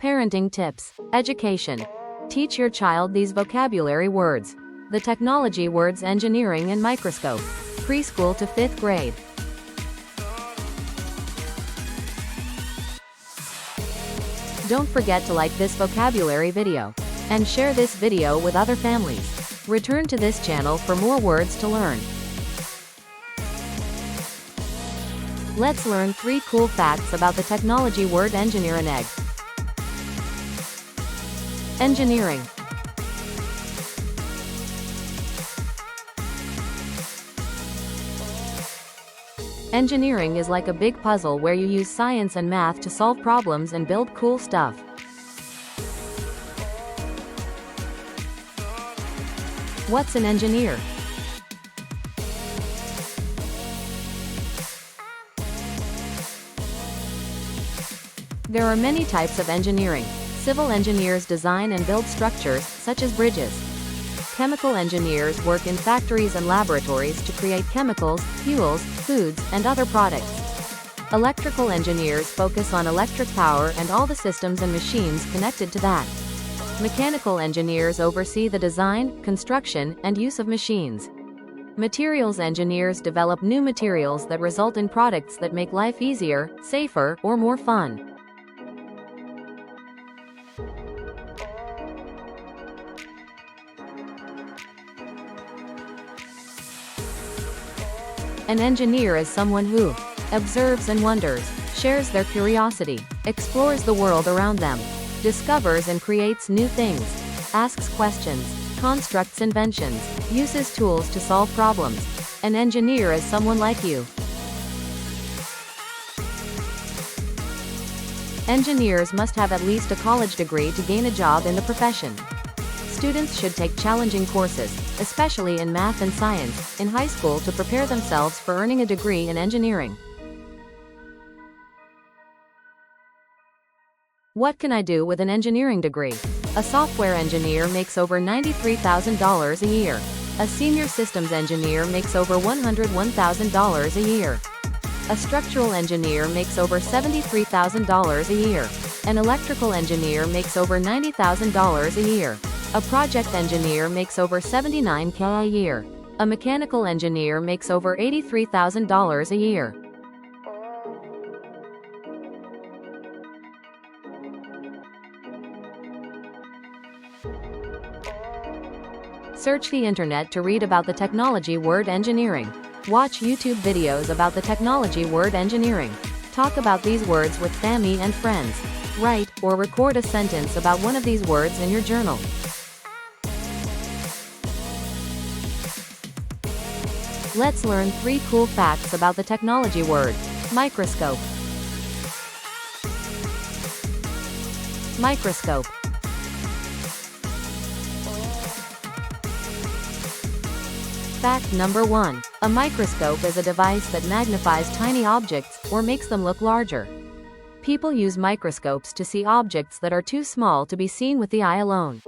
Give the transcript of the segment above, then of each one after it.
Parenting tips. Education. Teach your child these vocabulary words. The technology words engineering and microscope. Preschool to 5th grade. Don't forget to like this vocabulary video and share this video with other families. Return to this channel for more words to learn. Let's learn 3 cool facts about the technology word engineering. Engineering. Engineering is like a big puzzle where you use science and math to solve problems and build cool stuff. What's an engineer? There are many types of engineering. Civil engineers design and build structures, such as bridges. Chemical engineers work in factories and laboratories to create chemicals, fuels, foods, and other products. Electrical engineers focus on electric power and all the systems and machines connected to that. Mechanical engineers oversee the design, construction, and use of machines. Materials engineers develop new materials that result in products that make life easier, safer, or more fun. An engineer is someone who observes and wonders, shares their curiosity, explores the world around them, discovers and creates new things, asks questions, constructs inventions, uses tools to solve problems. An engineer is someone like you. Engineers must have at least a college degree to gain a job in the profession. Students should take challenging courses, especially in math and science, in high school to prepare themselves for earning a degree in engineering. What can I do with an engineering degree? A software engineer makes over $93,000 a year. A senior systems engineer makes over $101,000 a year. A structural engineer makes over $73,000 a year. An electrical engineer makes over $90,000 a year. A project engineer makes over $79,000 a year. A mechanical engineer makes over $83,000 a year. Search the internet to read about the technology word engineering. Watch YouTube videos about the technology word engineering. Talk about these words with family and friends. Write or record a sentence about one of these words in your journal. Let's learn 3 cool facts about the technology word. Microscope. Microscope. Fact number 1. A microscope is a device that magnifies tiny objects, or makes them look larger. People use microscopes to see objects that are too small to be seen with the eye alone.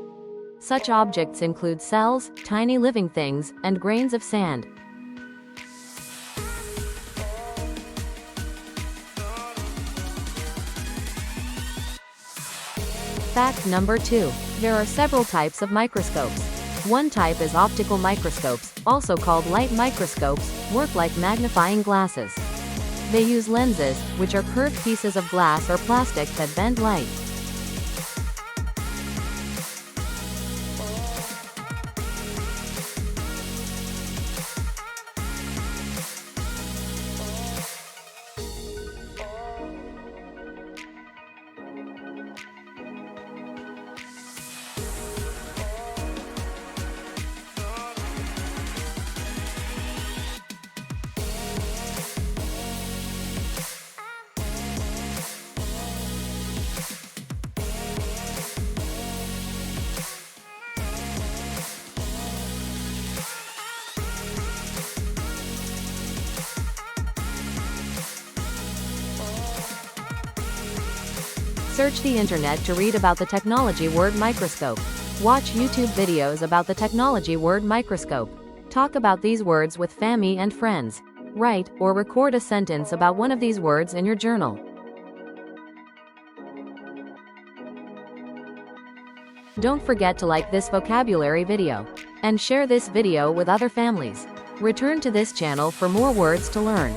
Such objects include cells, tiny living things, and grains of sand. Fact number 2. There are several types of microscopes. One type is optical microscopes, also called light microscopes, work like magnifying glasses. They use lenses, which are curved pieces of glass or plastic that bend light. Search the internet to read about the technology word microscope. Watch YouTube videos about the technology word microscope. Talk about these words with family and friends. Write or record a sentence about one of these words in your journal. Don't forget to like this vocabulary video and share this video with other families. Return to this channel for more words to learn.